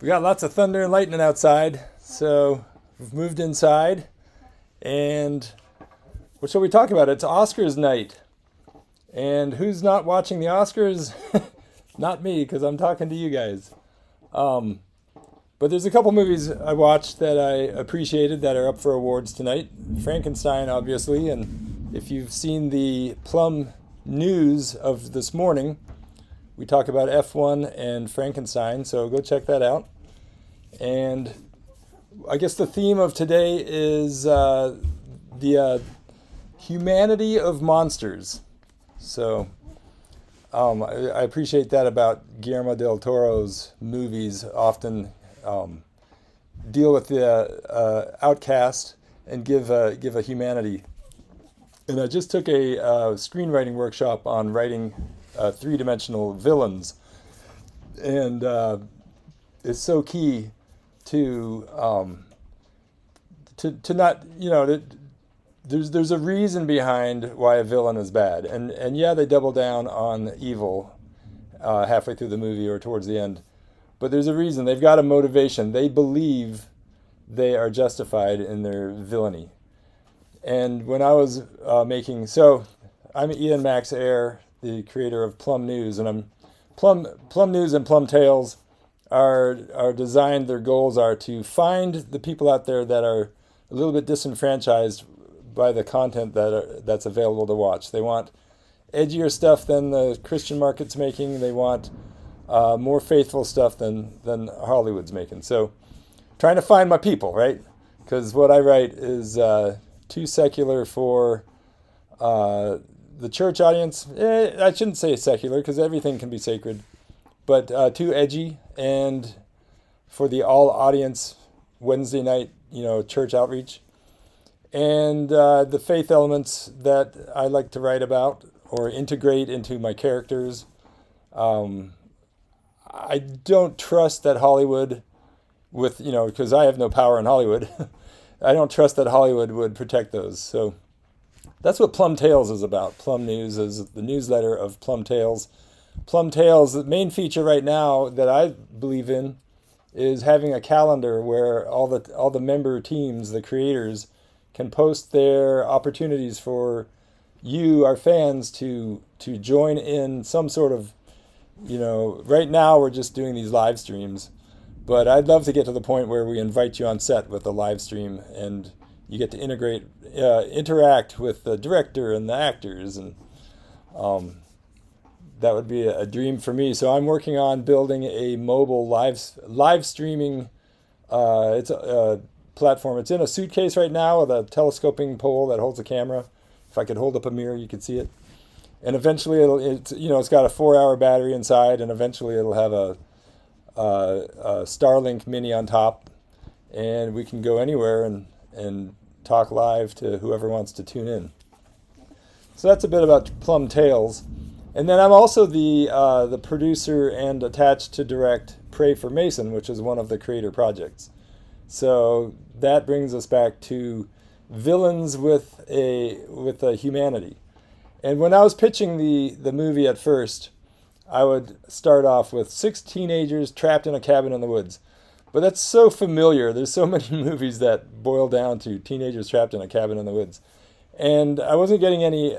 We got lots of thunder and lightning outside, so we've moved inside. And what shall we talk about? It's Oscars night. And who's not watching the Oscars? Not me, because I'm talking to you guys. But there's a couple movies I watched that I appreciated that are up for awards tonight. Frankenstein, obviously, and if you've seen the Plum news of this morning, we talk about F1 and Frankenstein, so go check that out. And I guess the theme of today is the humanity of monsters. So I appreciate that about Guillermo del Toro's movies. Often deal with the outcast and give a humanity. And I just took a screenwriting workshop on writing three-dimensional villains, and it's so key to not, there's a reason behind why a villain is bad, and yeah, they double down on evil halfway through the movie or towards the end, but there's a reason. They've got a motivation. They believe they are justified in their villainy. And when I was I'm Max Eyre, the creator of Plum News, and Plum News and PlumbTales are designed. Their goals are to find the people out there that are a little bit disenfranchised by the content that's available to watch. They want edgier stuff than the Christian market's making. They want more faithful stuff than Hollywood's making. So, trying to find my people, right? Because what I write is too secular for the church audience. I shouldn't say secular, because everything can be sacred, but too edgy, and for the all audience Wednesday night, church outreach. And the faith elements that I like to write about or integrate into my characters. I don't trust that Hollywood, because I have no power in Hollywood, I don't trust that Hollywood would protect those. So that's what PlumbTales is about. Plum News is the newsletter of PlumbTales. PlumbTales, the main feature right now that I believe in, is having a calendar where all the member teams, the creators, can post their opportunities for you, our fans, to join in some sort of, right now we're just doing these live streams, but I'd love to get to the point where we invite you on set with a live stream and you get to interact with the director and the actors, and that would be a dream for me. So I'm working on building a mobile live streaming it's a platform. It's in a suitcase right now with a telescoping pole that holds a camera. If I could hold up a mirror, you could see it. And eventually it's got a 4-hour battery inside, and eventually it'll have a Starlink Mini on top, and we can go anywhere and talk live to whoever wants to tune in. So that's a bit about PlumbTales. And then I'm also the producer and attached to direct Pray for Mason, which is one of the creator projects. So that brings us back to villains with a humanity. And when I was pitching the movie at first, I would start off with 6 teenagers trapped in a cabin in the woods. But that's so familiar. There's so many movies that boil down to teenagers trapped in a cabin in the woods. And I wasn't getting any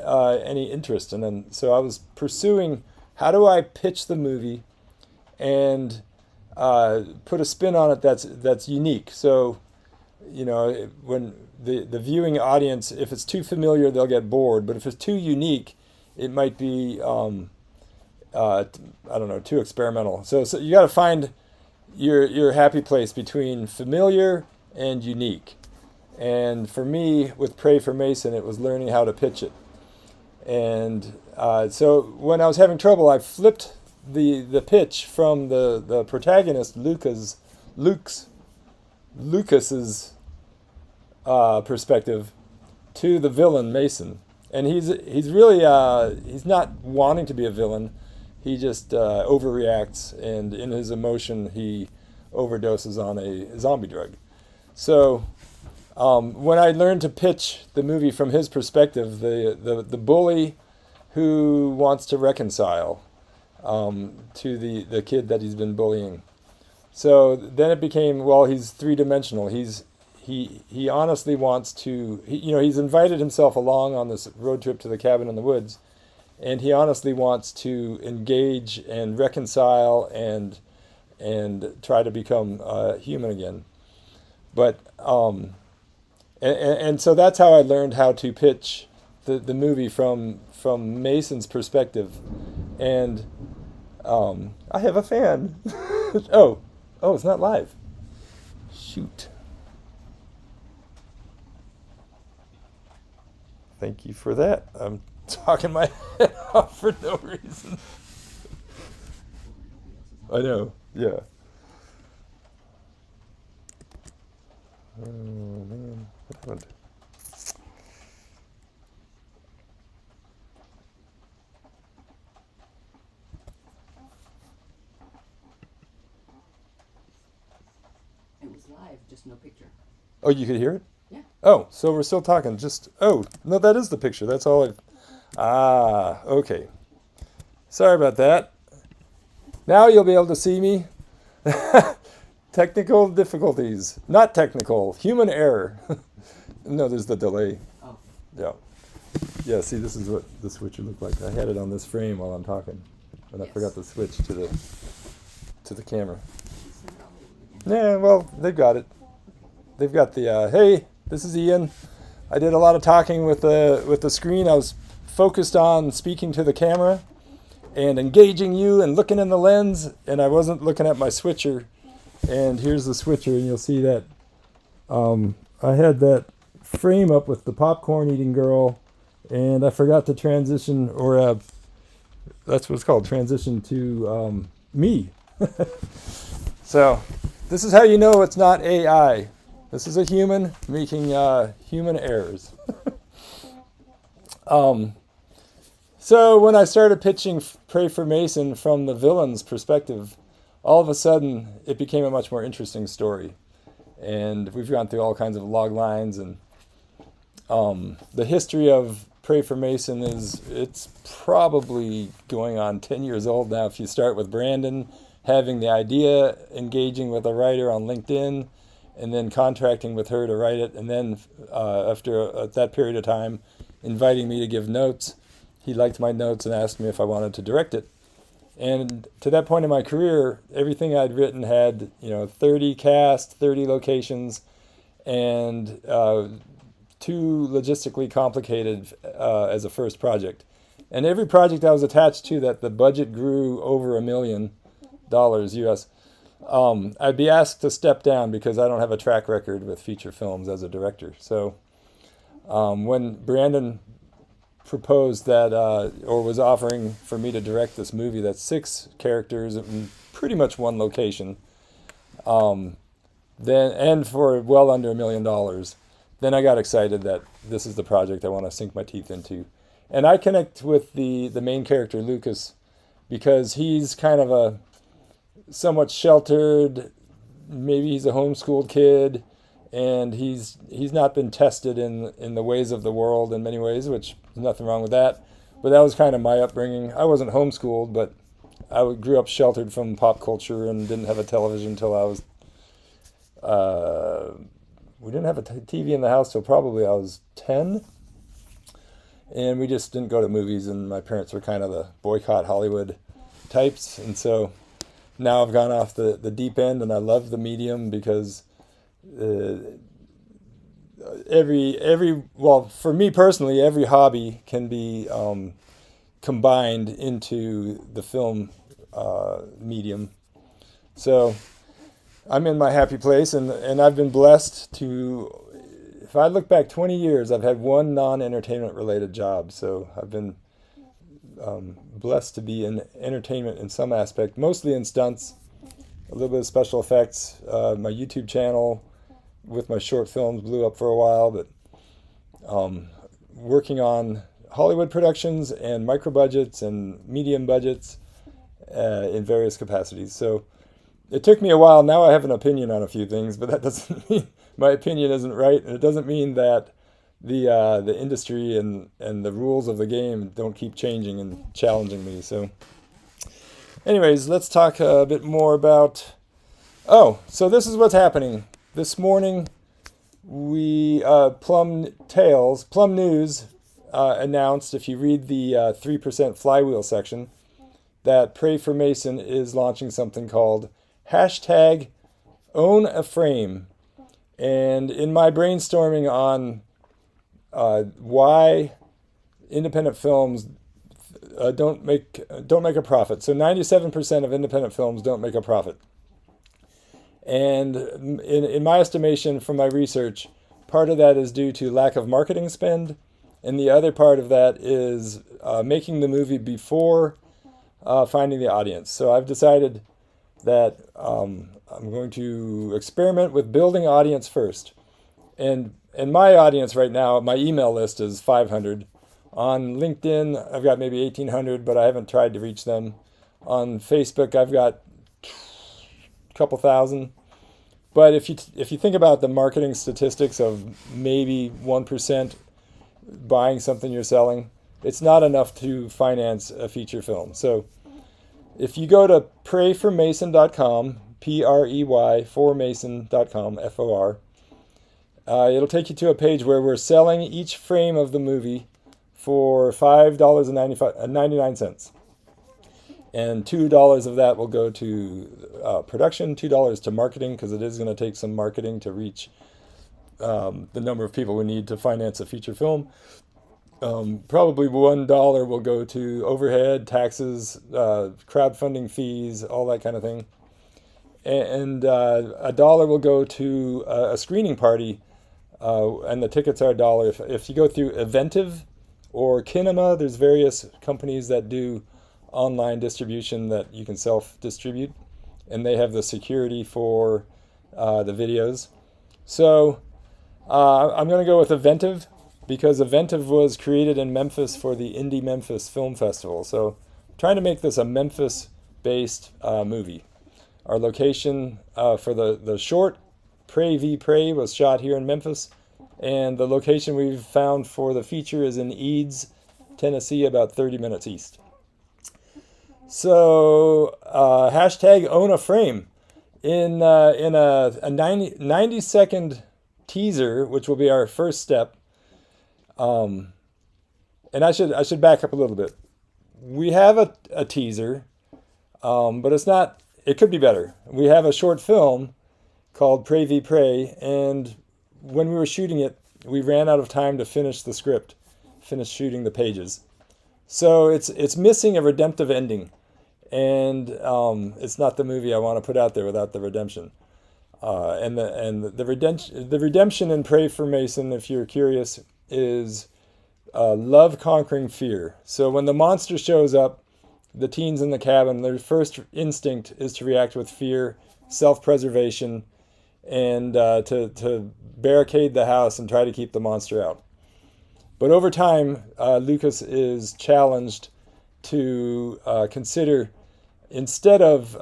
interest. And then so I was pursuing, how do I pitch the movie and put a spin on it that's unique. So, when the viewing audience, if it's too familiar, they'll get bored. But if it's too unique, it might be too experimental. So you got to find your happy place between familiar and unique. And for me, with Pray for Mason, it was learning how to pitch it. And so when I was having trouble, I flipped the pitch from the protagonist Lucas's perspective to the villain Mason. And he's really he's not wanting to be a villain. He just overreacts, and in his emotion, he overdoses on a zombie drug. So when I learned to pitch the movie from his perspective, the bully who wants to reconcile to the kid that he's been bullying. So then it became, well, he's three-dimensional. He honestly wants to, he's invited himself along on this road trip to the cabin in the woods, and he honestly wants to engage and reconcile and try to become human again. But and so that's how I learned how to pitch the movie from Mason's perspective. And I have a fan. Oh, it's not live. Shoot. Thank you for that. I'm talking my head off for no reason. I know, yeah. Oh man, what happened? It was live, just no picture. Oh, you could hear it? Yeah. Oh, so we're still talking. No, that is the picture. That's all okay. Sorry about that. Now you'll be able to see me. Technical difficulties. Not technical. Human error. No, there's the delay. Oh. Yeah. Yeah, see, this is what the switcher looked like. I had it on this frame while I'm talking. And I forgot to switch to the camera. Yeah, well, they've got it. They've got the, hey, this is Ian. I did a lot of talking with the screen. I was focused on speaking to the camera and engaging you and looking in the lens, and I wasn't looking at my switcher. And here's the switcher, and you'll see that I had that frame up with the popcorn eating girl, and I forgot to transition, or that's what it's called, transition to me. So this is how you know it's not AI. This is a human making human errors. So when I started pitching Pray for Mason from the villain's perspective, all of a sudden it became a much more interesting story. And we've gone through all kinds of log lines, and the history of Pray for Mason it's probably going on 10 years old now. If you start with Brandon having the idea, engaging with a writer on LinkedIn, and then contracting with her to write it, and then after that period of time, inviting me to give notes. He liked my notes and asked me if I wanted to direct it. And to that point in my career, everything I'd written had 30 cast, 30 locations, and too logistically complicated as a first project. And every project I was attached to that the budget grew over $1 million US, I'd be asked to step down because I don't have a track record with feature films as a director. So when Brandon proposed that, or was offering for me to direct this movie that's 6 characters in pretty much one location, then, and for well under $1 million, then I got excited that this is the project I want to sink my teeth into. And I connect with the main character, Lucas, because he's kind of a somewhat sheltered, maybe he's a homeschooled kid, and he's not been tested in the ways of the world in many ways, which there's nothing wrong with that. But that was kind of my upbringing. I wasn't homeschooled, but I grew up sheltered from pop culture and didn't have a television until I was we didn't have a TV in the house till probably I was 10. And we just didn't go to movies, and my parents were kind of the boycott Hollywood types. And so now I've gone off the deep end, and I love the medium because well, for me personally, every hobby can be combined into the film medium. So I'm in my happy place, and I've been blessed to, if I look back 20 years, I've had one non-entertainment related job. So I've been blessed to be in entertainment in some aspect, mostly in stunts, a little bit of special effects. My YouTube channel with my short films blew up for a while, but working on Hollywood productions and micro budgets and medium budgets in various capacities. So it took me a while. Now I have an opinion on a few things, but that doesn't mean my opinion isn't right, and it doesn't mean that the industry and the rules of the game don't keep changing and challenging me. So anyways, let's talk a bit more about Oh, so this is what's happening. This morning, we PlumbTales, Plum News announced, if you read the 3% flywheel section, that Pray for Mason is launching something called hashtag Own a Frame. And in my brainstorming on why independent films don't make a profit, so 97% of independent films don't make a profit. And in my estimation, from my research, part of that is due to lack of marketing spend, and the other part of that is making the movie before finding the audience. So I've decided that I'm going to experiment with building audience first. And my audience right now, my email list is 500. On LinkedIn, I've got maybe 1,800, but I haven't tried to reach them. On Facebook, I've got a couple thousand. But if you think about the marketing statistics of maybe 1% buying something you're selling, it's not enough to finance a feature film. So if you go to prayformason.com, P-R-E-Y, formason.com, F-O-R, it'll take you to a page where we're selling each frame of the movie for $5.99. And $2 of that will go to production, $2 to marketing, because it is going to take some marketing to reach the number of people we need to finance a feature film. Probably $1 will go to overhead, taxes, crowdfunding fees, all that kind of thing. And $1 will go to a screening party, and the tickets are $1. If you go through Eventive or Kinema, there's various companies that do online distribution that you can self-distribute, and they have the security for the videos. So I'm going to go with Eventive, because Eventive was created in Memphis for the Indie Memphis Film Festival. So I'm trying to make this a Memphis-based movie. Our location for the short, Pray v. Pray, was shot here in Memphis, and the location we've found for the feature is in Eads, Tennessee, about 30 minutes east. So hashtag Own a Frame. In a 90-second teaser, which will be our first step, and I should back up a little bit. We have a teaser, but it's not. It could be better. We have a short film called Pray v. Pray, and when we were shooting it, we ran out of time to finish the script, finish shooting the pages. So it's missing a redemptive ending, and it's not the movie I want to put out there without the redemption. And the redemption in Pray for Mason, if you're curious, is love conquering fear. So when the monster shows up, the teens in the cabin, their first instinct is to react with fear, self-preservation, and to barricade the house and try to keep the monster out. But over time, Lucas is challenged to consider, instead of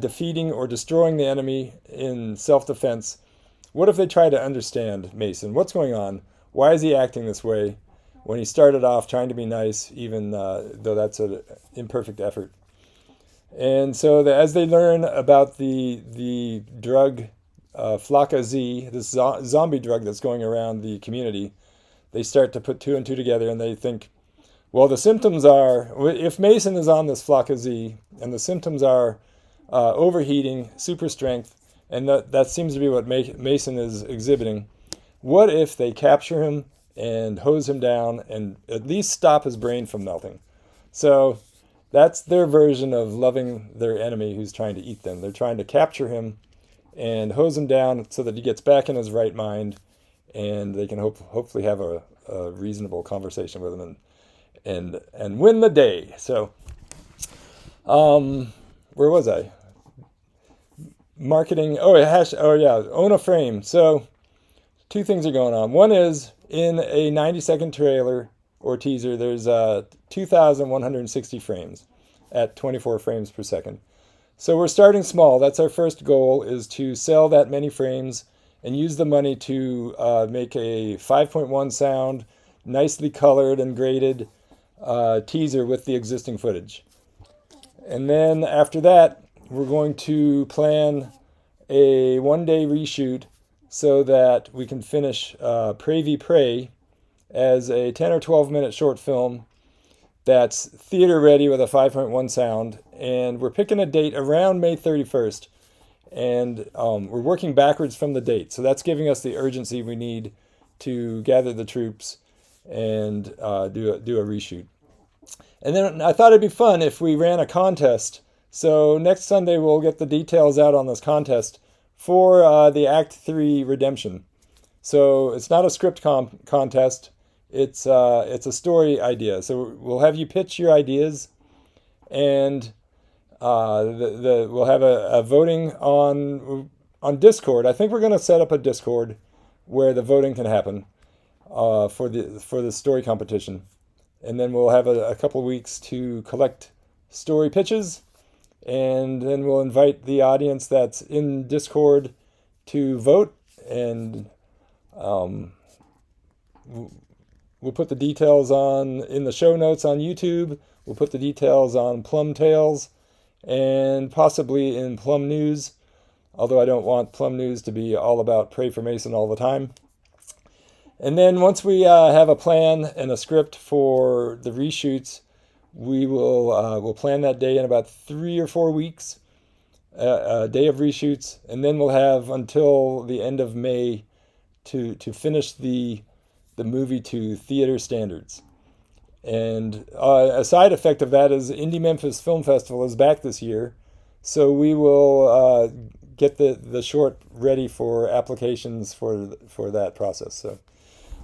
defeating or destroying the enemy in self-defense, what if they try to understand Mason? What's going on? Why is he acting this way when he started off trying to be nice, even though that's an imperfect effort? And so as they learn about the drug Flocka Z, this zombie drug that's going around the community, they start to put two and two together, and they think, well, the symptoms are, if Mason is on this Flocka Z, and the symptoms are overheating, super strength, and that seems to be what Mason is exhibiting, what if they capture him and hose him down and at least stop his brain from melting? So that's their version of loving their enemy who's trying to eat them. They're trying to capture him and hose him down so that he gets back in his right mind, and they can hopefully have a reasonable conversation with him and win the day. So, where was I? Marketing. Own a Frame. So, two things are going on. One is, in a 90-second trailer or teaser, there's 2,160 frames at 24 frames per second. So we're starting small. That's our first goal, is to sell that many frames and use the money to make a 5.1 sound, nicely colored and graded teaser with the existing footage. And then after that, we're going to plan a 1-day reshoot so that we can finish Pray v. Pray as a 10 or 12 minute short film that's theater ready with a 5.1 sound. And we're picking a date around May 31st. And we're working backwards from the date. So that's giving us the urgency we need to gather the troops and do a reshoot. And then I thought it'd be fun if we ran a contest. So next Sunday we'll get the details out on this contest for the Act 3 redemption. So it's not a script contest. It's a story idea. So we'll have you pitch your ideas, and we'll have a voting on Discord. I think we're going to set up a Discord where the voting can happen for the story competition, and then we'll have a couple of weeks to collect story pitches, and then we'll invite the audience that's in Discord to vote, and we'll put the details in the show notes on YouTube. We'll put the details on PlumbTales and possibly in Plum News, although I don't want Plum News to be all about Pray for Mason all the time. And then once we have a plan and a script for the reshoots, we'll plan that day in about 3 or 4 weeks, a day of reshoots, and then we'll have until the end of May to finish the movie to theater standards. And a side effect of that is Indie Memphis Film Festival is back this year, so we will get the short ready for applications for that process. So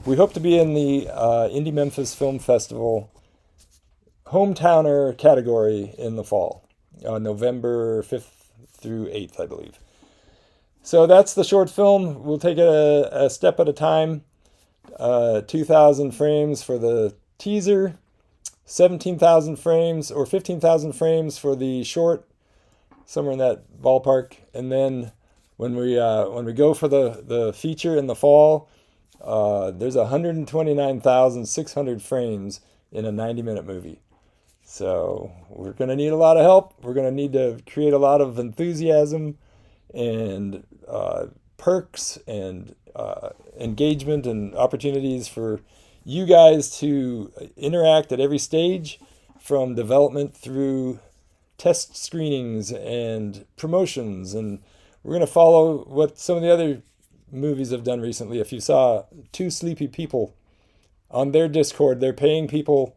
we hope to be in the Indie Memphis Film Festival Hometowner category in the fall, November 5th through 8th, I believe. So that's the short film. We'll take it a step at a time. 2,000 frames for the teaser, 17,000 frames or 15,000 frames for the short, somewhere in that ballpark. And then when we go for the feature in the fall, there's 129,600 frames in a 90-minute movie. So we're going to need a lot of help. We're going to need to create a lot of enthusiasm and perks and engagement and opportunities for you guys to interact at every stage, from development through test screenings and promotions. And we're going to follow what some of the other movies have done recently. If you saw Two Sleepy People on their Discord, they're paying people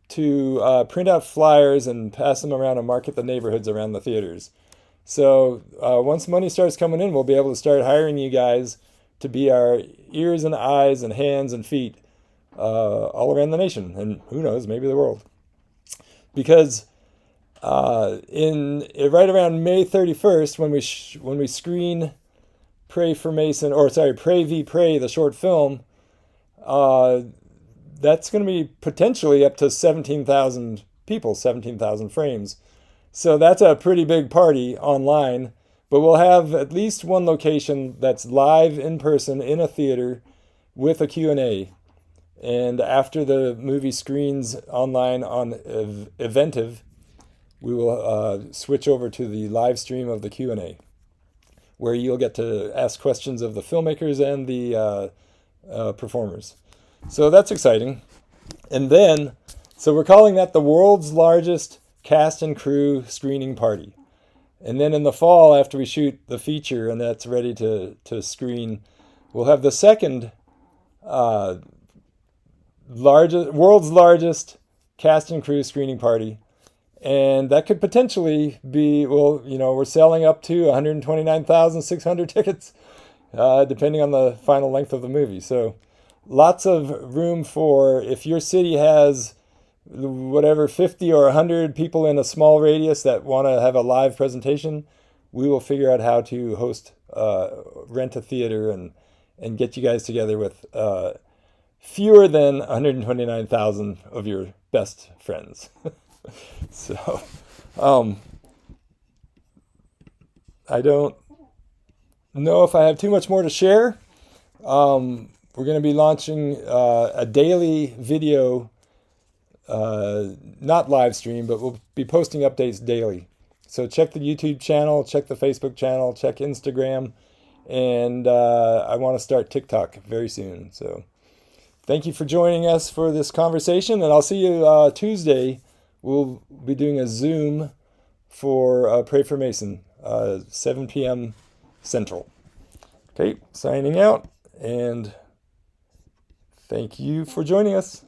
to print out flyers and pass them around and market the neighborhoods around the theaters. So once money starts coming in, we'll be able to start hiring you guys to be our ears and eyes and hands and feet all around the nation, and who knows, maybe the world. Because right around May 31st, when we screen Pray for Mason, Pray v. Pray, the short film, that's going to be potentially up to 17,000 people, 17,000 frames. So that's a pretty big party online, but we'll have at least one location that's live in person in a theater with a Q&A. And after the movie screens online on Eventive, we will switch over to the live stream of the Q&A, where you'll get to ask questions of the filmmakers and the performers. So that's exciting. And then, so we're calling that the world's largest cast and crew screening party. And then in the fall, after we shoot the feature and that's ready to screen, we'll have the second world's largest cast and crew screening party. And that could potentially be, we're selling up to 129,600 tickets, depending on the final length of the movie. So lots of room for, if your city has 50 or 100 people in a small radius that want to have a live presentation, we will figure out how to rent a theater and get you guys together with fewer than 129,000 of your best friends. So, I don't know if I have too much more to share. We're going to be launching a daily video, not live stream, but we'll be posting updates daily. So check the YouTube channel, check the Facebook channel, check Instagram, and I want to start TikTok very soon. So thank you for joining us for this conversation, and I'll see you Tuesday. We'll be doing a Zoom for Pray for Mason, 7 p.m. Central. Okay, signing out, and thank you for joining us.